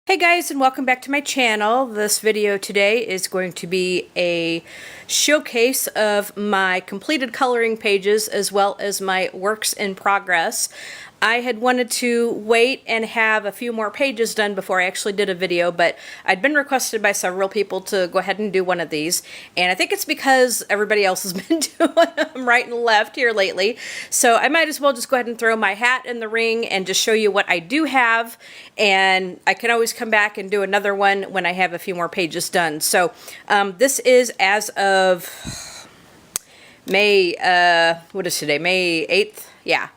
Hey guys, and welcome back to my channel. This video today is going to be a showcase of my completed coloring pages as well as my works in progress. I had wanted to wait and have a few more pages done before I actually did a video, but I'd been requested by several people to go ahead and do one of these, and I think it's because everybody else has been doing them right and left here lately, so I might as well just go ahead and throw my hat in the ring and just show you what I do have, and I can always come back and do another one when I have a few more pages done. So this is as of May, what is today, May 8th? Yeah.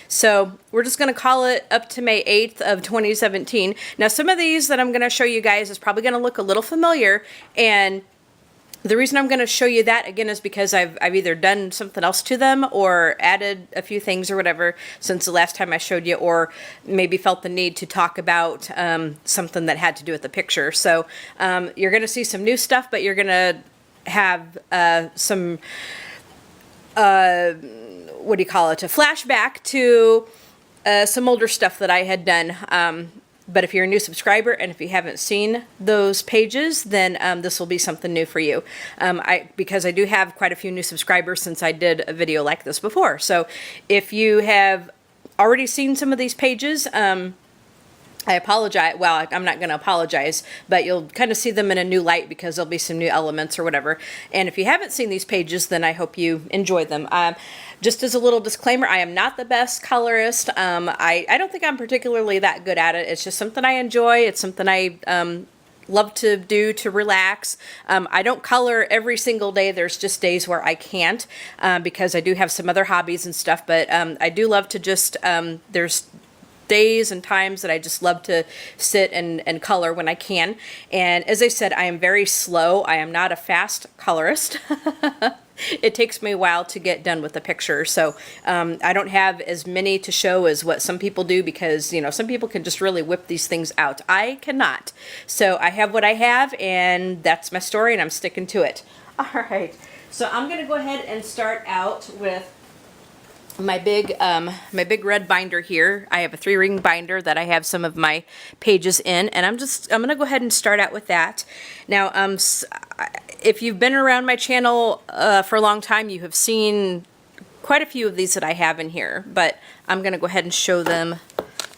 So we're just going to call it up to May 8th of 2017. Now some of these that I'm going to show you guys is probably going to look a little familiar, and the reason I'm going to show you that again is because I've either done something else to them or added a few things or whatever since the last time I showed you, or maybe felt the need to talk about something that had to do with the picture. So you're going to see some new stuff, but you're going to have some what do you call it, a flashback to some older stuff that I had done. But if you're a new subscriber and if you haven't seen those pages, then this will be something new for you. Because I do have quite a few new subscribers since I did a video like this before. So if you have already seen some of these pages, I apologize. Well, I'm not going to apologize, but you'll kind of see them in a new light because there'll be some new elements or whatever. And if you haven't seen these pages, then I hope you enjoy them. Just as a little disclaimer, I am not the best colorist. I don't think I'm particularly that good at it. It's just something I enjoy. It's something I love to do to relax. I don't color every single day. There's just days where I can't because I do have some other hobbies and stuff. But I do love to just, there's days and times that I just love to sit and color when I can. And as I said, I am very slow. I am not a fast colorist. It takes me a while to get done with the picture. So I don't have as many to show as what some people do because, you know, some people can just really whip these things out. I cannot. So I have what I have, and that's my story, and I'm sticking to it. All right. So I'm going to go ahead and start out with my big red binder here. I have a 3-ring binder that I have some of my pages in, and I'm going to go ahead and start out with that. Now, if you've been around my channel for a long time, you have seen quite a few of these that I have in here, but I'm going to go ahead and show them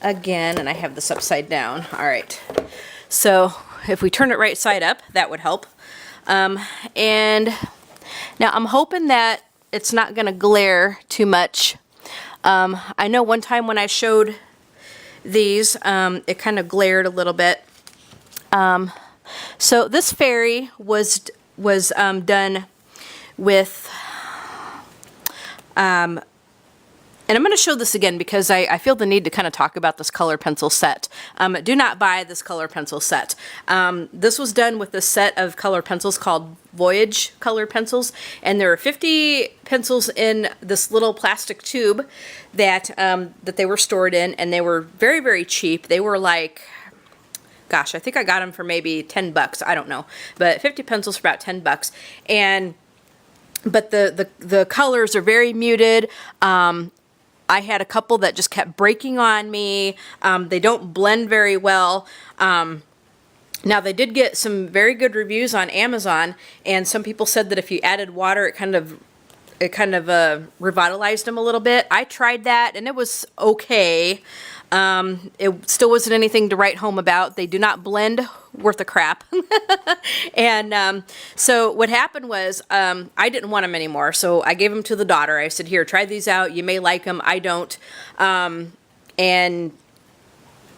again, and I have this upside down. All right. So if we turn it right side up, that would help. And now I'm hoping that it's not going to glare too much. I know one time when I showed these, it kind of glared a little bit. So this fairy was done with, and I'm going to show this again because I feel the need to kind of talk about this color pencil set. Do not buy this color pencil set. This was done with a set of color pencils called Voyage color pencils, and there are 50 pencils in this little plastic tube that that they were stored in, and they were very, very cheap. They were like, gosh, I think I got them for maybe 10 bucks. I don't know, but 50 pencils for about 10 bucks. But the colors are very muted. I had a couple that just kept breaking on me. They don't blend very well. Now they did get some very good reviews on Amazon, and some people said that if you added water, it kind of revitalized them a little bit. I tried that, and it was okay. It still wasn't anything to write home about. They do not blend worth a crap. And so what happened was I didn't want them anymore, so I gave them to the daughter. I said, here, try these out. You may like them. I don't. And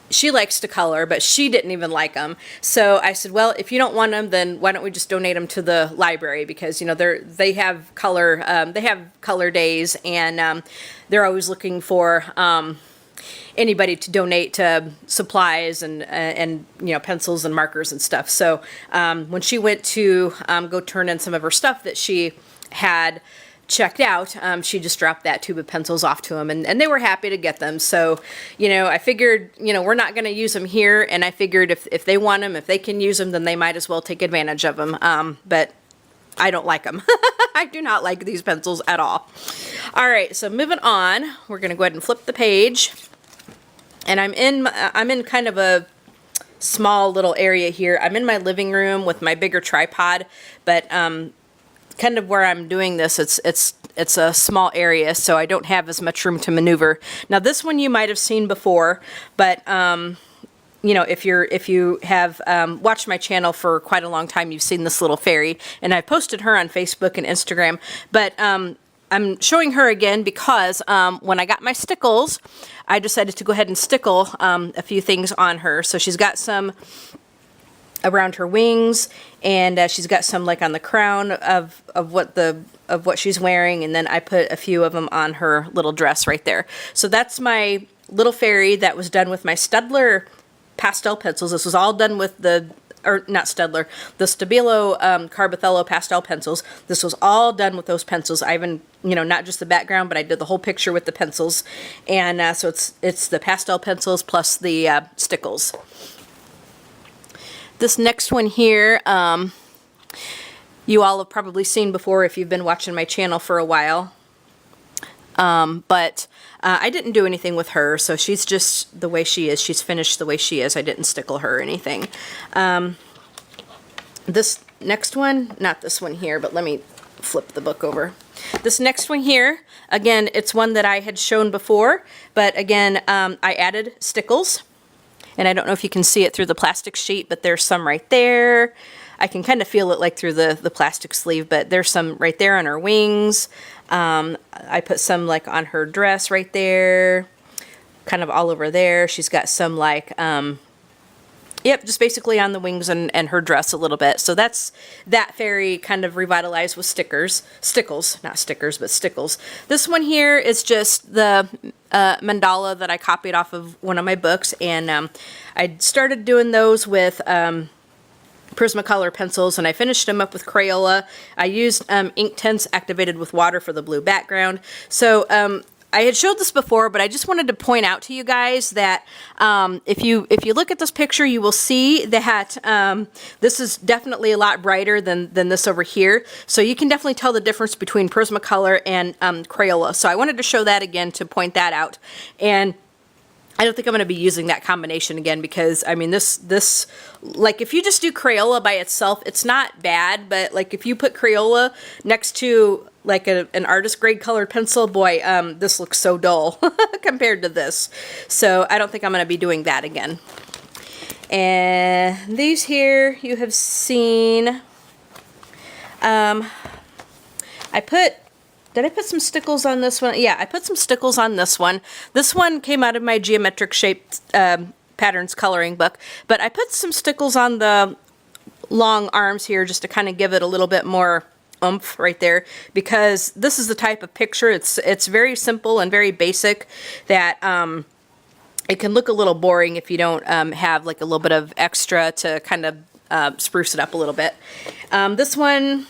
she likes to color, but she didn't even like them. So I said, well, if you don't want them, then why don't we just donate them to the library? Because, you know, they have color days, and they're always looking for anybody to donate to supplies and you know, pencils and markers and stuff. So when she went to go turn in some of her stuff that she had checked out, she just dropped that tube of pencils off to them, and they were happy to get them. So, you know, I figured, you know, we're not going to use them here, and I figured if they want them, if they can use them, then they might as well take advantage of them. But I don't like them. I do not like these pencils at all. All right, so moving on, we're going to go ahead and flip the page. And I'm in kind of a small little area here. I'm in my living room with my bigger tripod, but kind of where I'm doing this, it's a small area, so I don't have as much room to maneuver. Now this one you might have seen before, but you know, if you have watched my channel for quite a long time, you've seen this little fairy, and I posted her on Facebook and Instagram. But I'm showing her again because when I got my stickles, I decided to go ahead and stickle a few things on her. So she's got some around her wings, and she's got some like on the crown of what she's wearing, and then I put a few of them on her little dress right there. So that's my little fairy that was done with my Staedtler pastel pencils. This was all done with the Stabilo Carbothello pastel pencils. This was all done with those pencils. I even, you know, not just the background, but I did the whole picture with the pencils. And so it's the pastel pencils plus the stickles. This next one here, you all have probably seen before if you've been watching my channel for a while. But I didn't do anything with her, so she's just the way she is. She's finished the way she is. I didn't stickle her or anything. This next one, not this one here, but let me flip the book over. This next one here, again, it's one that I had shown before, but again, I added stickles. And I don't know if you can see it through the plastic sheet, but there's some right there. I can kind of feel it like through the plastic sleeve, but there's some right there on her wings. I put some like on her dress right there, kind of all over there. She's got some like, yep, just basically on the wings and her dress a little bit. So that's that fairy kind of revitalized with stickles, not stickers, but stickles. This one here is just the mandala that I copied off of one of my books, and I started doing those with Prismacolor pencils, and I finished them up with Crayola. I used ink tints activated with water for the blue background. So I had showed this before, but I just wanted to point out to you guys that if you look at this picture, you will see that this is definitely a lot brighter than this over here. So you can definitely tell the difference between Prismacolor and Crayola. So I wanted to show that again to point that out. And I don't think I'm going to be using that combination again because, I mean, this, like, if you just do Crayola by itself, it's not bad, but, like, if you put Crayola next to, like, an artist grade colored pencil, boy, this looks so dull compared to this. So I don't think I'm going to be doing that again. And these here you have seen. Did I put some stickles on this one? Yeah, I put some stickles on this one. This one came out of my geometric shaped patterns coloring book, but I put some stickles on the long arms here just to kind of give it a little bit more oomph right there, because this is the type of picture, it's very simple and very basic, that it can look a little boring if you don't have like a little bit of extra to kind of spruce it up a little bit. This one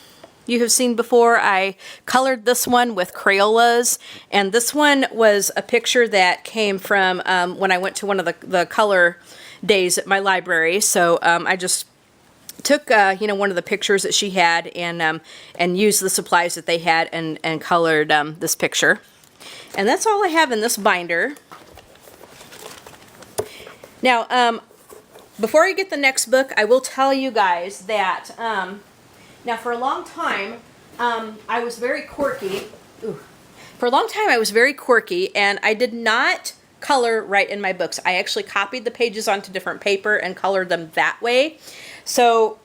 you have seen before. I colored this one with Crayolas, and this one was a picture that came from when I went to one of the color days at my library. So I just took you know, one of the pictures that she had and used the supplies that they had and colored this picture. And that's all I have in this binder. Now before I get the next book, I will tell you guys that now, for a long time, I was very quirky. Ooh. For a long time, I was very quirky, and I did not color right in my books. I actually copied the pages onto different paper and colored them that way. So,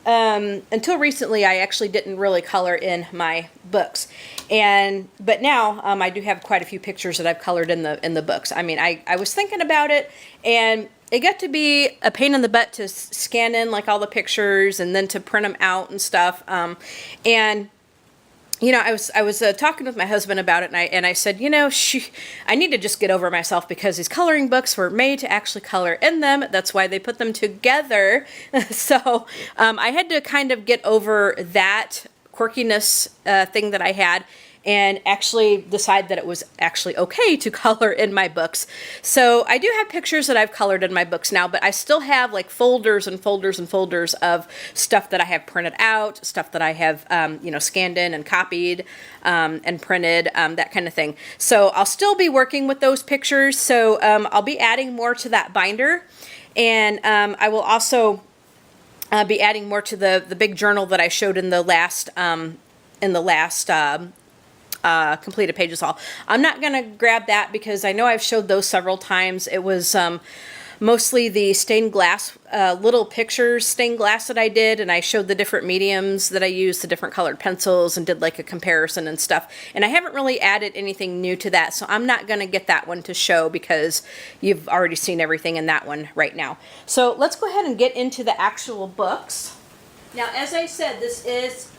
until recently, I actually didn't really color in my books. But now, I do have quite a few pictures that I've colored in the books. I mean, I was thinking about it, and it got to be a pain in the butt to scan in like all the pictures and then to print them out and stuff. And you know, I was talking with my husband about it, and I said, you know, I need to just get over myself, because these coloring books were made to actually color in them. That's why they put them together. So I had to kind of get over that quirkiness thing that I had, and actually decide that it was actually okay to color in my books. So I do have pictures that I've colored in my books now, but I still have like folders and folders and folders of stuff that I have printed out, stuff that I have you know, scanned in and copied and printed, that kind of thing. So I'll still be working with those pictures, so I'll be adding more to that binder. And I will also be adding more to the big journal that I showed in the last completed pages haul. I'm not going to grab that because I know I've showed those several times. It was mostly the stained glass, little pictures stained glass that I did, and I showed the different mediums that I used, the different colored pencils, and did like a comparison and stuff. And I haven't really added anything new to that, so I'm not going to get that one to show because you've already seen everything in that one right now. So let's go ahead and get into the actual books. Now, as I said, this is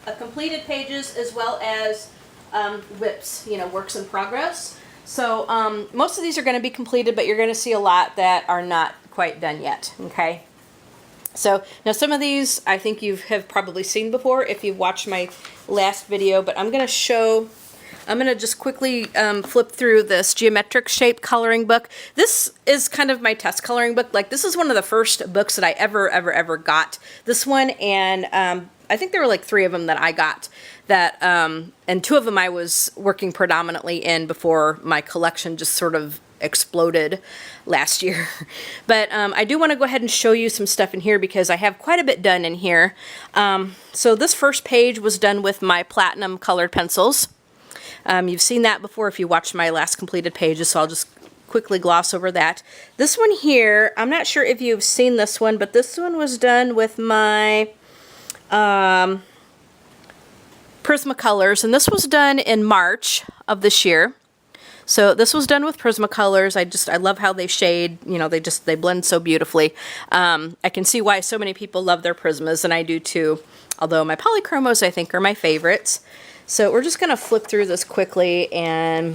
a completed pages as well as WIPs, you know, works in progress. So most of these are going to be completed, but you're going to see a lot that are not quite done yet, okay? So now some of these I think you have probably seen before if you've watched my last video, but I'm going to just quickly flip through this geometric shape coloring book. This is kind of my test coloring book. Like, this is one of the first books that I ever got. This one, and I think there were like 3 of them that I got. That and 2 of them I was working predominantly in before my collection just sort of exploded last year. But I do want to go ahead and show you some stuff in here because I have quite a bit done in here. So this first page was done with my platinum colored pencils. You've seen that before if you watched my last completed pages, so I'll just quickly gloss over that. This one here, I'm not sure if you've seen this one, but this one was done with my Prismacolors, and this was done in March of this year. So this was done with Prismacolors. I love how they shade, you know, they blend so beautifully. I can see why so many people love their Prismas, and I do too, although my Polychromos I think are my favorites. So we're just going to flip through this quickly, and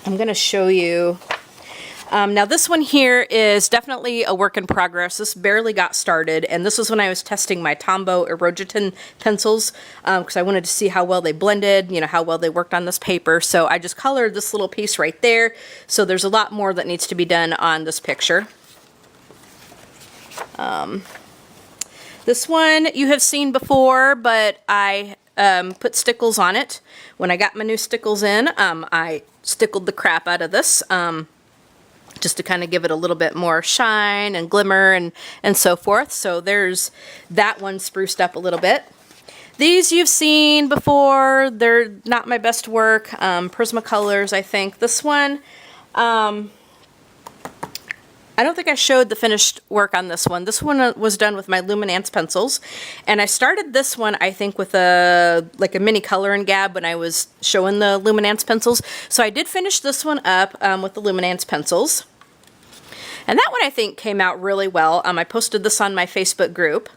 I'm going to show you. Now this one here is definitely a work in progress. This barely got started, and this was when I was testing my Tombow Erogeton pencils because I wanted to see how well they blended, you know, how well they worked on this paper. So I just colored this little piece right there. So there's a lot more that needs to be done on this picture. This one you have seen before, but I put stickles on it. When I got my new stickles in, I stickled the crap out of this. Just to kind of give it a little bit more shine and glimmer and so forth. So there's that one spruced up a little bit. These you've seen before. They're not my best work. Prismacolors, I think. This one, I don't think I showed the finished work on this one. This one was done with my Luminance pencils. And I started this one, I think, with like a mini color and gab when I was showing the Luminance pencils. So I did finish this one up with the Luminance pencils. And that one I think came out really well. I posted this on my Facebook group.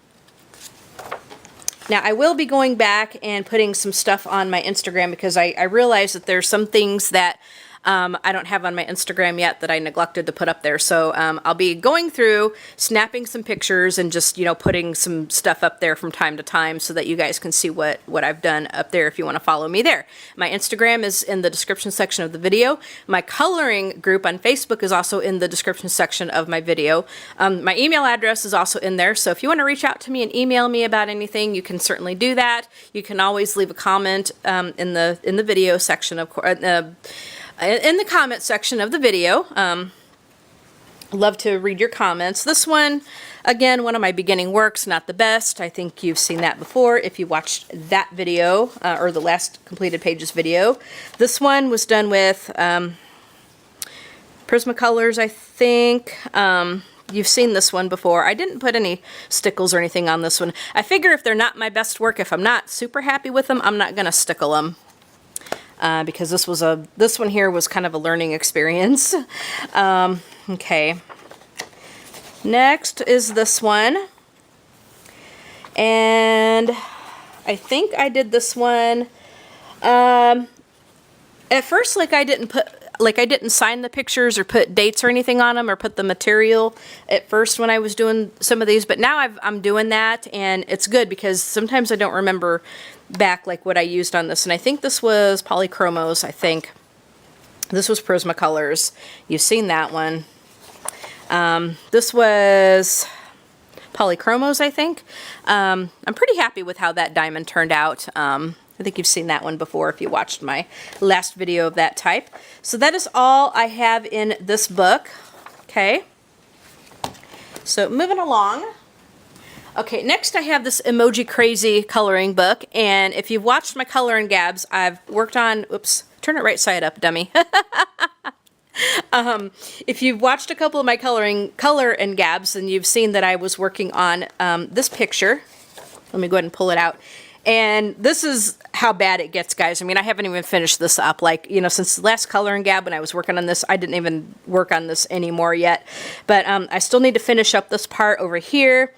Now I will be going back and putting some stuff on my Instagram because I realized that there's some things that I don't have on my Instagram yet that I neglected to put up there. So I'll be going through, snapping some pictures, and just, you know, putting some stuff up there from time to time so that you guys can see what I've done up there if you want to follow me there. My Instagram is in the description section of the video. My coloring group on Facebook is also in the description section of my video. My email address is also in there. So if you want to reach out to me and email me about anything, you can certainly do that. You can always leave a comment in the video section, of course. In the comment section of the video. Love to read your comments. This one, again, one of my beginning works, not the best. I think you've seen that before if you watched that video or the last completed pages video. This one was done with Prismacolors, I think. You've seen this one before. I didn't put any stickles or anything on this one. I figure if they're not my best work, if I'm not super happy with them, I'm not going to stickle them. Because this one here was kind of a learning experience. Okay. Next is this one. And I think I did this one. At first, I didn't sign the pictures or put dates or anything on them or put the material at first when I was doing some of these, but now I'm doing that, and it's good because sometimes I don't remember back what I used on this. And I think this was Polychromos. I think this was Prismacolors. You've seen that one. This was Polychromos, I think. I'm pretty happy with how that diamond turned out. I think you've seen that one before if you watched my last video of that type. So that is all I have in this book. Okay. So moving along. Okay, next I have this Emoji Crazy coloring book, and if you've watched my color and gabs, I've worked on, oops, turn it right side up, dummy. If you've watched a couple of my color and gabs, then you've seen that I was working on this picture. Let me go ahead and pull it out. And this is how bad it gets, guys. I mean, I haven't even finished this up. Like, you know, since the last color and gab when I was working on this, I didn't even work on this anymore yet. But I still need to finish up this part over here.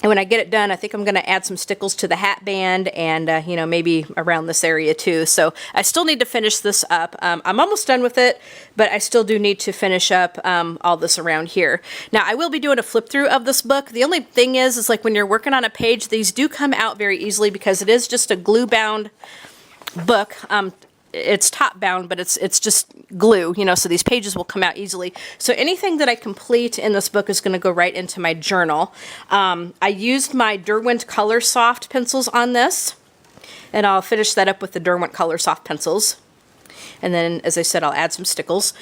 And when I get it done, I think I'm going to add some stickles to the hat band and, you know, maybe around this area too. So I still need to finish this up. I'm almost done with it, but I still do need to finish up all this around here. Now, I will be doing a flip through of this book. The only thing is like when you're working on a page, these do come out very easily because it is just a glue bound book. It's top bound, but it's just glue, you know, so these pages will come out easily. So anything that I complete in this book is going to go right into my journal. I used my Derwent Color Soft pencils on this, and I'll finish that up with the Derwent Color Soft pencils. And then, as I said, I'll add some stickles.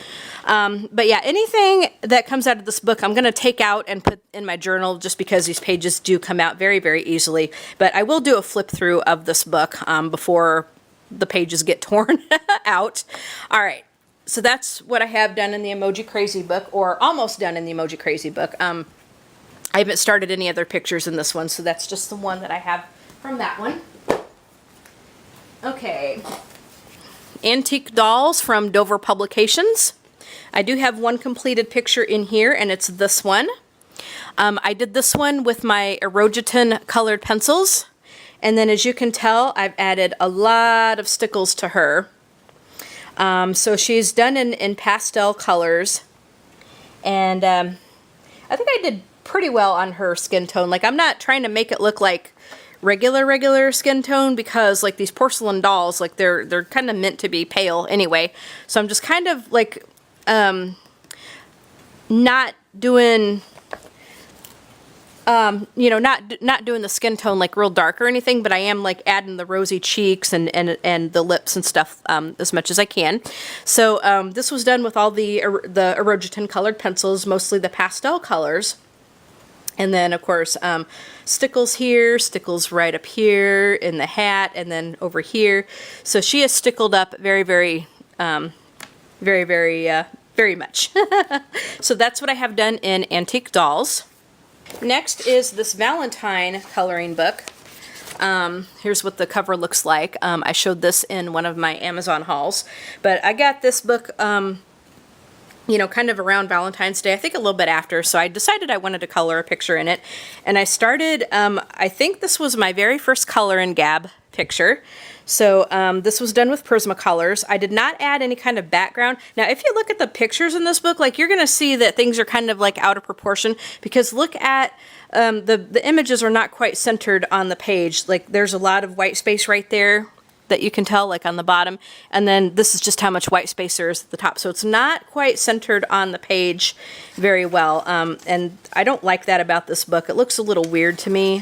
But yeah, anything that comes out of this book, I'm going to take out and put in my journal just because these pages do come out very, very easily. But I will do a flip through of this book before the pages get torn out. All right, so that's what I have done in the Emoji Crazy book, or almost done in the Emoji Crazy book. I haven't started any other pictures in this one, so that's just the one that I have from that one. Okay, Antique Dolls from Dover Publications. I do have one completed picture in here, and it's this one. I did this one with my Erogeton colored pencils. And then, as you can tell, I've added a lot of stickles to her. So she's done in pastel colors. And I think I did pretty well on her skin tone. Like, I'm not trying to make it look like regular skin tone because, like, these porcelain dolls, like, they're kind of meant to be pale anyway. So I'm just kind of, like, not doing... you know, not doing the skin tone like real dark or anything, but I am like adding the rosy cheeks and the lips and stuff as much as I can. So this was done with all the Erogeton colored pencils, mostly the pastel colors. And then, of course, stickles here, stickles right up here in the hat, and then over here. So she is stickled up very, very much. So that's what I have done in Antique Dolls. Next is this Valentine coloring book. Here's what the cover looks like. I showed this in one of my Amazon hauls, but I got this book, you know, kind of around Valentine's Day, I think a little bit after, so I decided I wanted to color a picture in it, and I started, I think this was my very first color and gab picture. So this was done with Prismacolors. I did not add any kind of background. Now, if you look at the pictures in this book, like, you're going to see that things are kind of like out of proportion because look at the images are not quite centered on the page. Like, there's a lot of white space right there that you can tell, like on the bottom, and then this is just how much white space there is at the top. So it's not quite centered on the page very well, and I don't like that about this book. It looks a little weird to me.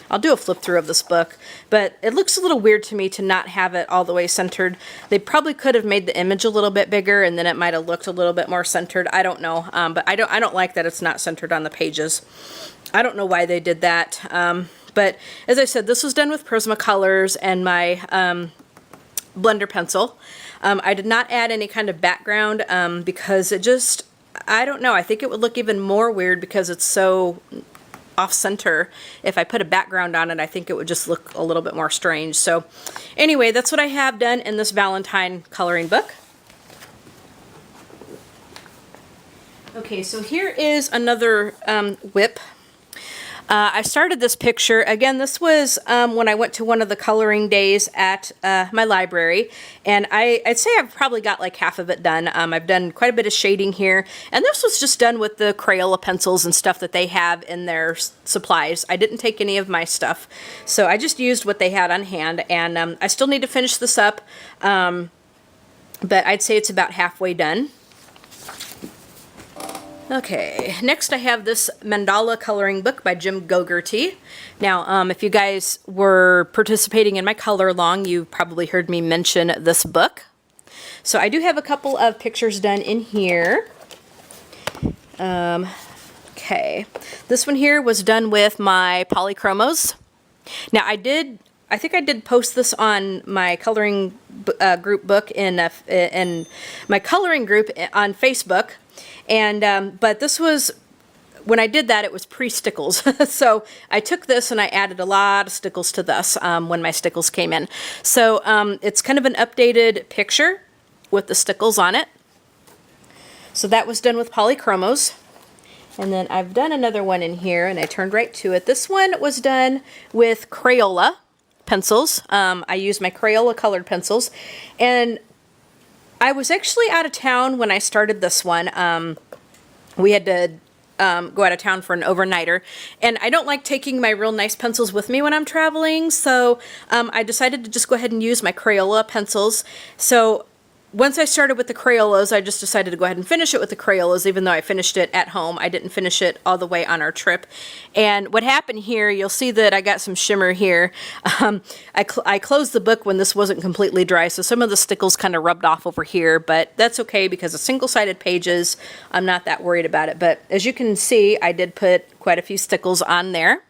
I'll do a flip through of this book, but it looks a little weird to me to not have it all the way centered. They probably could have made the image a little bit bigger and then it might have looked a little bit more centered. I don't know, but I don't like that it's not centered on the pages. I don't know why they did that, but as I said, this was done with Prismacolors and my blender pencil. I did not add any kind of background because it just, I don't know, I think it would look even more weird because it's so off-center. If I put a background on it, I think it would just look a little bit more strange. So anyway, that's what I have done in this Valentine coloring book. Okay, so here is another WIP. I started this picture, again, this was when I went to one of the coloring days at my library, and I'd say I've probably got like half of it done. I've done quite a bit of shading here, and this was just done with the Crayola pencils and stuff that they have in their supplies. I didn't take any of my stuff, so I just used what they had on hand, and I still need to finish this up, but I'd say it's about halfway done. Okay, next I have this Mandala coloring book by Jim Gogarty. Now, if you guys were participating in my color along, you probably heard me mention this book. So I do have a couple of pictures done in here. Okay, Okay, this one here was done with my polychromos. Now I think I did post this on my coloring group book in my coloring group on Facebook, and but this was, when I did that, it was pre-stickles. So I took this and I added a lot of stickles to this when my stickles came in. So it's kind of an updated picture with the stickles on it. So that was done with polychromos. And then I've done another one in here, and I turned right to it. This one was done with Crayola pencils. I used my Crayola colored pencils. And I was actually out of town when I started this one. We had to go out of town for an overnighter, and I don't like taking my real nice pencils with me when I'm traveling, so I decided to just go ahead and use my Crayola pencils. So once I started with the Crayolas, I just decided to go ahead and finish it with the Crayolas, even though I finished it at home. I didn't finish it all the way on our trip. And what happened here, you'll see that I got some shimmer here. I closed the book when this wasn't completely dry, so some of the stickles kind of rubbed off over here, but that's okay because of single-sided pages, I'm not that worried about it. But as you can see, I did put quite a few stickles on there.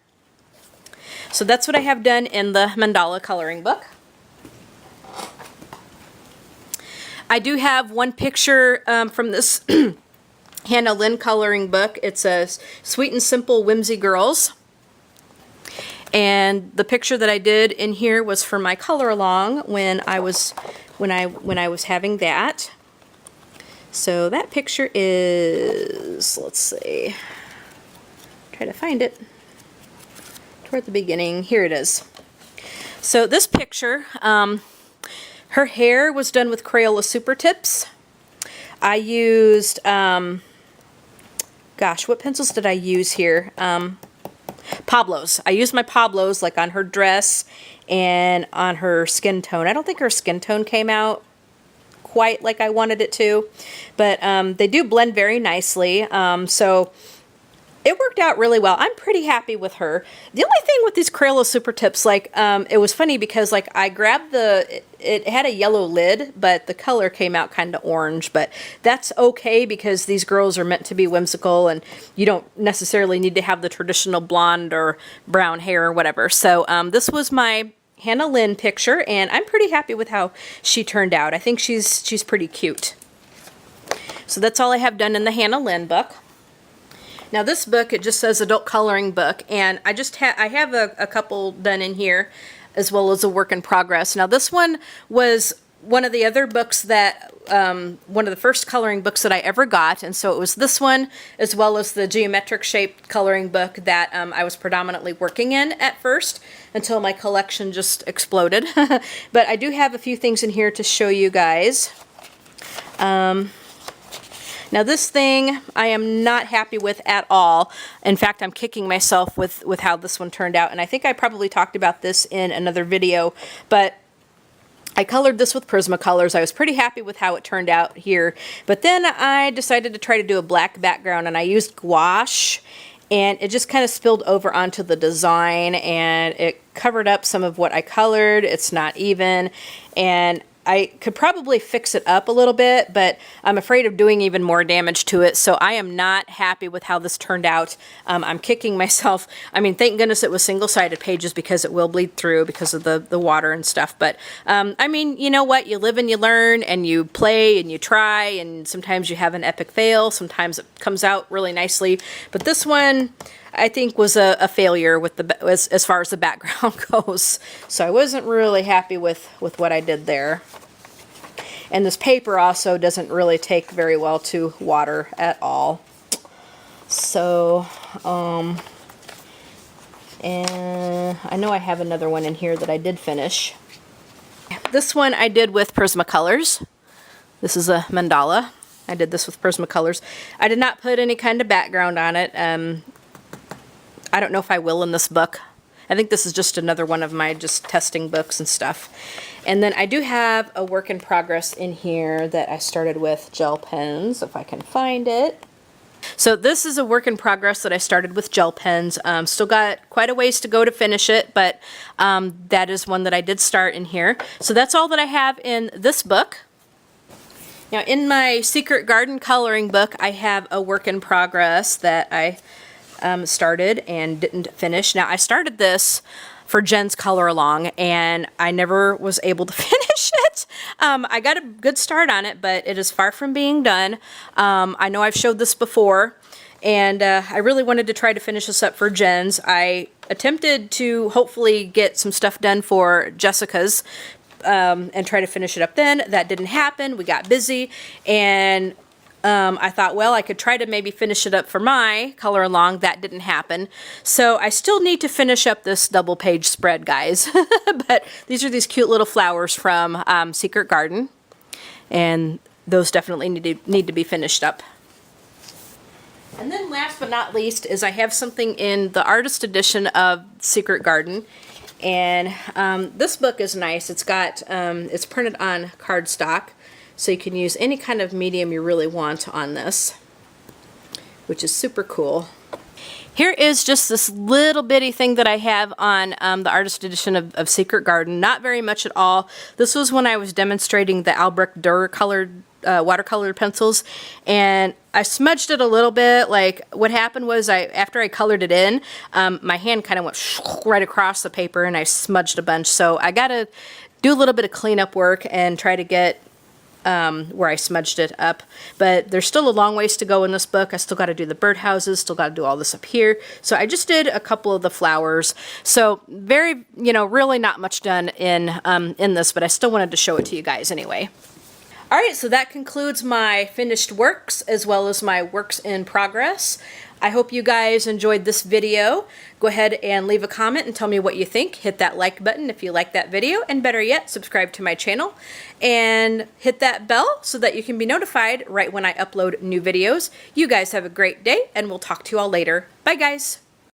So that's what I have done in the Mandala coloring book. I do have one picture from this Hannah Lynn coloring book. It's a Sweet and Simple Whimsy Girls. And the picture that I did in here was for my color along when I was having that. So that picture is, let's see, try to find it toward the beginning. Here it is. So this picture, her hair was done with Crayola Super Tips. I used, gosh, what pencils did I use here? Pablo's. I used my Pablo's like on her dress and on her skin tone. I don't think her skin tone came out quite like I wanted it to, but they do blend very nicely. So it worked out really well. I'm pretty happy with her. The only thing with these Crayola Super Tips, like, it was funny because, like, I grabbed it had a yellow lid, but the color came out kind of orange, but that's okay because these girls are meant to be whimsical and you don't necessarily need to have the traditional blonde or brown hair or whatever. So this was my Hannah Lynn picture, and I'm pretty happy with how she turned out. I think she's pretty cute. So that's all I have done in the Hannah Lynn book. Now this book, it just says adult coloring book, and I have a couple done in here as well as a work in progress. Now this one was one of the other books that, one of the first coloring books that I ever got, and so it was this one as well as the geometric shaped coloring book that I was predominantly working in at first until my collection just exploded. But I do have a few things in here to show you guys. Now this thing I am not happy with at all. In fact, I'm kicking myself with how this one turned out, and I think I probably talked about this in another video, but I colored this with Prismacolors. I was pretty happy with how it turned out here, but then I decided to try to do a black background, and I used gouache, and it just kind of spilled over onto the design, and it covered up some of what I colored. It's not even, and I could probably fix it up a little bit, but I'm afraid of doing even more damage to it, so I am not happy with how this turned out. I'm kicking myself. I mean, thank goodness it was single-sided pages because it will bleed through because of the water and stuff, but I mean, you know what? You live and you learn, and you play and you try, and sometimes you have an epic fail. Sometimes it comes out really nicely, but this one I think was a failure with as far as the background goes. So I wasn't really happy with what I did there. And this paper also doesn't really take very well to water at all. So, and I know I have another one in here that I did finish. This one I did with Prismacolors. This is a mandala. I did this with Prismacolors. I did not put any kind of background on it. I don't know if I will in this book. I think this is just another one of my just testing books and stuff. And then I do have a work in progress in here that I started with gel pens, if I can find it. So this is a work in progress that I started with gel pens. Still got quite a ways to go to finish it, but that is one that I did start in here. So that's all that I have in this book. Now in my Secret Garden coloring book, I have a work in progress that I started and didn't finish. Now, I started this for Jen's color along, and I never was able to finish it. I got a good start on it, but it is far from being done. I know I've showed this before, and I really wanted to try to finish this up for Jen's. I attempted to hopefully get some stuff done for Jessica's and try to finish it up then. That didn't happen. We got busy, and I thought, well, I could try to maybe finish it up for my color along. That didn't happen. So I still need to finish up this double page spread, guys. But these are these cute little flowers from Secret Garden, and those definitely need to be finished up. And then last but not least is I have something in the artist edition of Secret Garden. And this book is nice. It's got, it's printed on cardstock, so you can use any kind of medium you really want on this, which is super cool. Here is just this little bitty thing that I have on the artist edition of Secret Garden. Not very much at all. This was when I was demonstrating the Albrecht Dürer colored watercolor pencils, and I smudged it a little bit. Like, what happened was after I colored it in, my hand kind of went right across the paper, and I smudged a bunch. So I gotta do a little bit of cleanup work and try to get where I smudged it up. But there's still a long ways to go in this book. I still got to do the birdhouses, still got to do all this up here. So I just did a couple of the flowers. So very, really not much done in this, but I still wanted to show it to you guys anyway. All right, so that concludes my finished works as well as my works in progress. I hope you guys enjoyed this video. Go ahead and leave a comment and tell me what you think. Hit that like button if you like that video, and better yet, subscribe to my channel and hit that bell so that you can be notified right when I upload new videos. You guys have a great day, and we'll talk to you all later. Bye, guys.